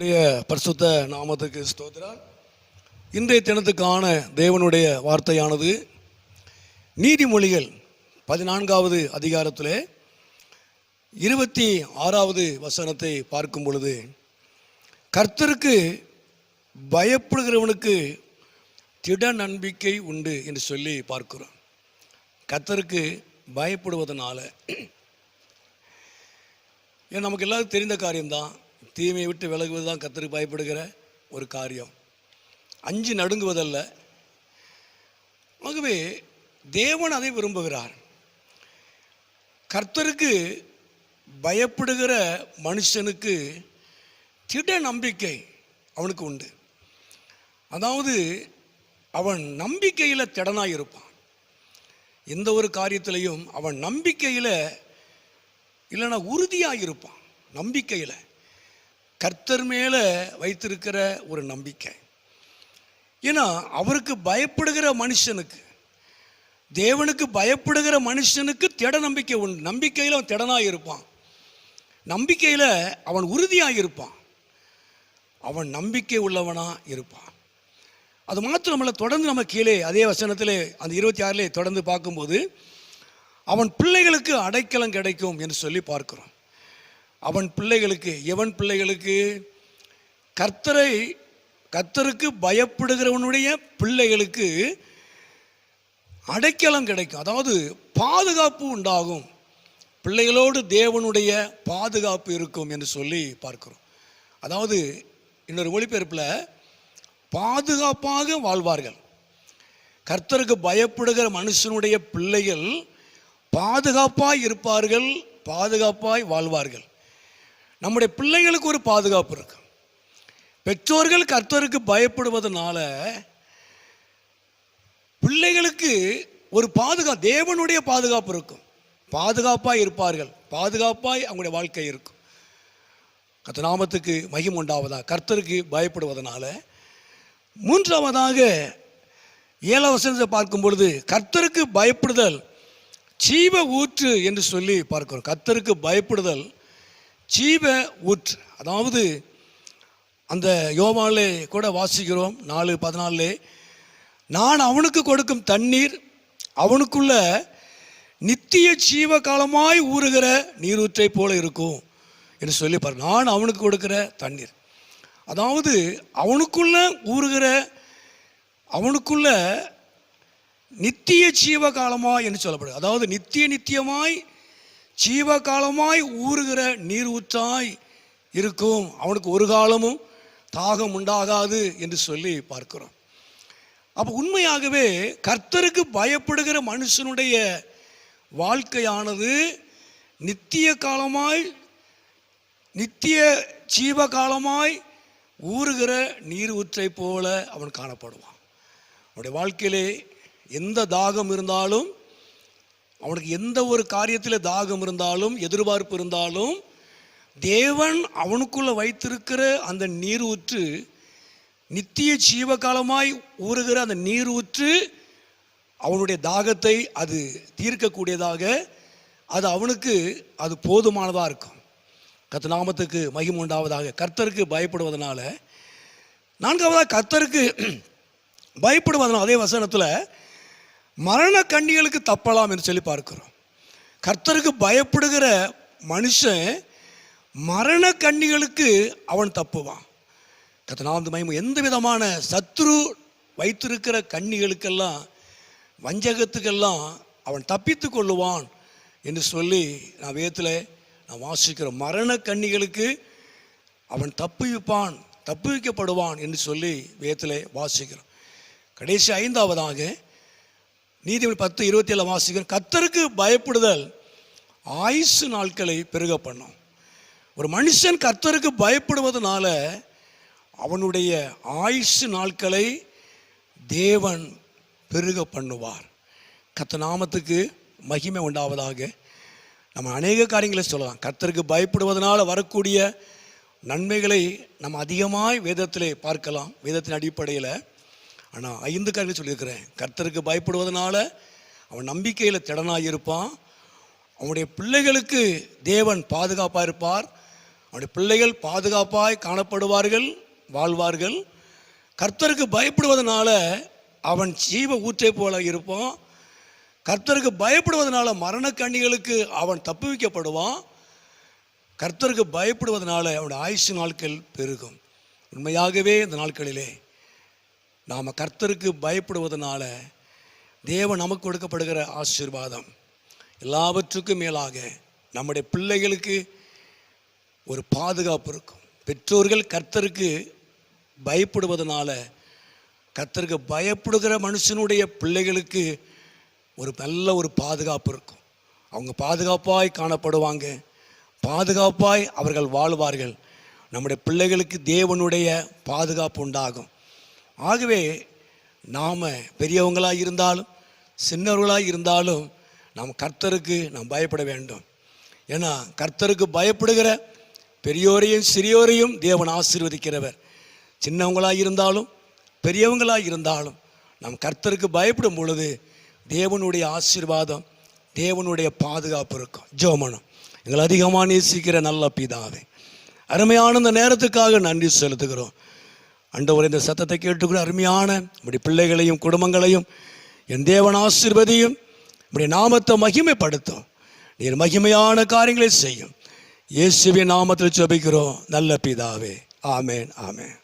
பரிசுத்த நாமத்துக்கு ஸ்தோத்திரம். இன்றைய தினத்துக்கான தேவனுடைய வார்த்தையானது நீதிமொழிகள் 14வது அதிகாரத்திலே 26வது வசனத்தை பார்க்கும் பொழுது, கர்த்தருக்கு பயப்படுகிறவனுக்கு திட நம்பிக்கை உண்டு என்று சொல்லி பார்க்கிறோம். கர்த்தருக்கு பயப்படுவதனால நமக்கு எல்லாரும் தெரிந்த காரியம்தான், தீமையை விட்டு விலகுவது தான் கர்த்தருக்கு பயப்படுகிற ஒரு காரியம். அஞ்சு நடுங்குவதல்ல. ஆகவே தேவன் அதை விரும்புகிறார். கர்த்தருக்கு பயப்படுகிற மனுஷனுக்கு திட நம்பிக்கை அவனுக்கு உண்டு. அதாவது அவன் நம்பிக்கையில் திடனாக இருப்பான். எந்த ஒரு காரியத்திலையும் அவன் நம்பிக்கையில் இல்லைன்னா உறுதியாக இருப்பான். நம்பிக்கையில் கர்த்தர் மேலே வைத்திருக்கிற ஒரு நம்பிக்கை. ஏன்னா அவருக்கு பயப்படுகிற மனுஷனுக்கு, தேவனுக்கு பயப்படுகிற மனுஷனுக்கு திட நம்பிக்கை உண்டு. நம்பிக்கையில் அவன் திடனாக இருப்பான். நம்பிக்கையில் அவன் உறுதியாக இருப்பான். அவன் நம்பிக்கை உள்ளவனாக இருப்பான். அது மாத்திரம் நம்மளை தொடர்ந்து நம்ம கீழே அதே வசனத்திலே அந்த 26 தொடர்ந்து பார்க்கும்போது, அவன் பிள்ளைகளுக்கு அடைக்கலம் கிடைக்கும் என்று சொல்லி பார்க்கிறோம். அவன் பிள்ளைகளுக்கு, எவன் பிள்ளைகளுக்கு? கர்த்தருக்கு பயப்படுகிறவனுடைய பிள்ளைகளுக்கு அடைக்கலம் கிடைக்கும். அதாவது பாதுகாப்பு உண்டாகும். பிள்ளைகளோடு தேவனுடைய பாதுகாப்பு இருக்கும் என்று சொல்லி பார்க்கிறோம். அதாவது இன்னொரு மொழிபெயர்ப்பில் பாதுகாப்பாக வாழ்வார்கள். கர்த்தருக்கு பயப்படுகிற மனுஷனுடைய பிள்ளைகள் பாதுகாப்பாய் இருப்பார்கள், பாதுகாப்பாய் வாழ்வார்கள். நம்முடைய பிள்ளைகளுக்கு ஒரு பாதுகாப்பு இருக்கு. பெற்றோர்கள் கர்த்தருக்கு பயப்படுவதனால பிள்ளைகளுக்கு ஒரு பாதுகாப்பு, தேவனுடைய பாதுகாப்பு இருக்கும். பாதுகாப்பாய் இருப்பார்கள், பாதுகாப்பாய் அவங்களுடைய வாழ்க்கை இருக்கும். கர்த்தர் நாமத்துக்கு மகிமை உண்டாவதா. கர்த்தருக்கு பயப்படுவதனால. மூன்றாவதாக 7வது வசனத்தை பார்க்கும் பொழுது, கர்த்தருக்கு பயப்படுதல் ஜீவ ஊற்று என்று சொல்லி பார்க்கிறோம். கர்த்தருக்கு பயப்படுதல் ஜீவ ஊற்று. அதாவது அந்த யோவானிலே கூட வாசிக்கிறோம் 4:14, நான் அவனுக்கு கொடுக்கும் தண்ணீர் அவனுக்குள்ள நித்திய ஜீவ காலமாய் ஊறுகிற நீரூற்றை போல இருக்கும் என்று சொல்லி பாரு. நான் அவனுக்கு கொடுக்கிற தண்ணீர், அதாவது அவனுக்குள்ள ஊறுகிற, அவனுக்குள்ள நித்திய ஜீவ காலமாய் என்று சொல்லப்படுது. அதாவது நித்தியமாய் ஜீவகாலமாய் ஊறுகிற நீர் ஊற்றாய் இருக்கும். அவனுக்கு ஒரு காலமும் தாகம் உண்டாகாது என்று சொல்லி பார்க்கிறோம். அப்போ உண்மையாகவே கர்த்தருக்கு பயப்படுகிற மனுஷனுடைய வாழ்க்கையானது நித்திய காலமாய், நித்திய ஜீவகாலமாய் ஊறுகிற நீர் ஊற்றை போல அவன் காணப்படுவான். அவனுடைய வாழ்க்கையிலே எந்த தாகம் இருந்தாலும், அவனுக்கு எந்த ஒரு காரியத்தில் தாகம் இருந்தாலும், எதிர்பார்ப்பு இருந்தாலும், தேவன் அவனுக்குள்ள வைத்திருக்கிற அந்த நீர் ஊற்று, நித்திய ஜீவகாலமாய் ஊறுகிற அந்த நீர் ஊற்று அவனுடைய தாகத்தை அது தீர்க்கக்கூடியதாக, அது அவனுக்கு அது போதுமானதாக இருக்கும். கர்த்தர் நாமத்துக்கு மகிமை உண்டாவதாக. கர்த்தருக்கு பயப்படுவதனால. 4வது கர்த்தருக்கு பயப்படுவதனால அதே வசனத்தில் மரண கண்ணிகளுக்கு தப்பலாம் என்று சொல்லி பார்க்கிறோம். கர்த்தருக்கு பயப்படுகிற மனுஷன் மரண கண்ணிகளுக்கு அவன் தப்புவான். கர்த்தர் மகிமை. எந்த விதமான சத்துரு வைத்திருக்கிற கண்ணிகளுக்கெல்லாம், வஞ்சகத்துக்கெல்லாம் அவன் தப்பித்து கொள்ளுவான் என்று சொல்லி நான் வேதத்தில் நான் வாசிக்கிறோம். மரண கண்ணிகளுக்கு அவன் தப்புவிக்கப்படுவான் என்று சொல்லி வேதத்தில் வாசிக்கிறோம். கடைசி 5வதாக நீதிமொழி 10:27 வாசிக்கிறோம். கர்த்தருக்கு பயப்படுதல் ஆயுசு நாட்களை பெருக பண்ணும். ஒரு மனுஷன் கர்த்தருக்கு பயப்படுவதனால அவனுடைய ஆயுசு நாட்களை தேவன் பெருக பண்ணுவார். கர்த்தர் நாமத்துக்கு மகிமை உண்டாவதாக. நம்ம அநேக காரியங்களை சொல்லலாம். கர்த்தருக்கு பயப்படுவதனால வரக்கூடிய நன்மைகளை நம்ம அதிகமாய் வேதத்திலே பார்க்கலாம், வேதத்தின் அடிப்படையில். ஆனால் 5 காரியங்கள் சொல்லியிருக்கிறேன். கர்த்தருக்கு பயப்படுவதனால அவன் நம்பிக்கையில் திடனாக இருப்பான். அவனுடைய பிள்ளைகளுக்கு தேவன் பாதுகாப்பாக இருப்பார். அவனுடைய பிள்ளைகள் பாதுகாப்பாய் காணப்படுவார்கள், வாழ்வார்கள். கர்த்தருக்கு பயப்படுவதனால அவன் ஜீவ ஊற்றை போல இருப்பான். கர்த்தருக்கு பயப்படுவதனால மரண கண்ணிகளுக்கு அவன் தப்புவிக்கப்படுவான். கர்த்தருக்கு பயப்படுவதனால அவனுடைய ஆயுசு நாட்கள் பெருகும். உண்மையாகவே இந்த நாட்களிலே நாம் கர்த்தருக்கு பயப்படுவதனால தேவன் நமக்கு கொடுக்கப்படுகிற ஆசீர்வாதம் எல்லாவற்றுக்கும் மேலாக நம்முடைய பிள்ளைகளுக்கு ஒரு பாதுகாப்பு இருக்கும். பெற்றோர்கள் கர்த்தருக்கு பயப்படுவதனால கர்த்தருக்கு பயப்படுகிற மனுஷனுடைய பிள்ளைகளுக்கு ஒரு நல்ல ஒரு பாதுகாப்பு இருக்கும். அவங்க பாதுகாப்பாய் காணப்படுவாங்க, பாதுகாப்பாய் அவர்கள் வாழ்வார்கள். நம்முடைய பிள்ளைகளுக்கு தேவனுடைய பாதுகாப்பு உண்டாகும். ஆகவே நாம் பெரியவங்களாக இருந்தாலும் சின்னவர்களாக இருந்தாலும் நாம் கர்த்தருக்கு நாம் பயப்பட வேண்டும். ஏன்னா கர்த்தருக்கு பயப்படுகிற பெரியோரையும் சிறியோரையும் தேவன் ஆசீர்வதிக்கிறவர். சின்னவங்களாக இருந்தாலும் பெரியவங்களாக இருந்தாலும் நாம் கர்த்தருக்கு பயப்படும் பொழுது தேவனுடைய ஆசீர்வாதம், தேவனுடைய பாதுகாப்பு இருக்கும். ஜெபம். எங்களை அதிகமாக நேசிக்கிற நல்ல பிதாவே, அருமையான இந்த நேரத்துக்காக நன்றி செலுத்துகிறோம். ஆண்டவரே, இந்த சத்தத்தை கேட்டுக்கிற அருமையான நம்முடைய பிள்ளைகளையும் குடும்பங்களையும் என் தேவன் ஆசீர்வதியும், நம்முடைய நாமத்தை மகிமைப்படுத்தும். நீர் மகிமையான காரியங்களை செய்யும். இயேசுவின் நாமத்தில் ஜெபிக்கிறோம் நல்ல பிதாவே. ஆமேன், ஆமேன்.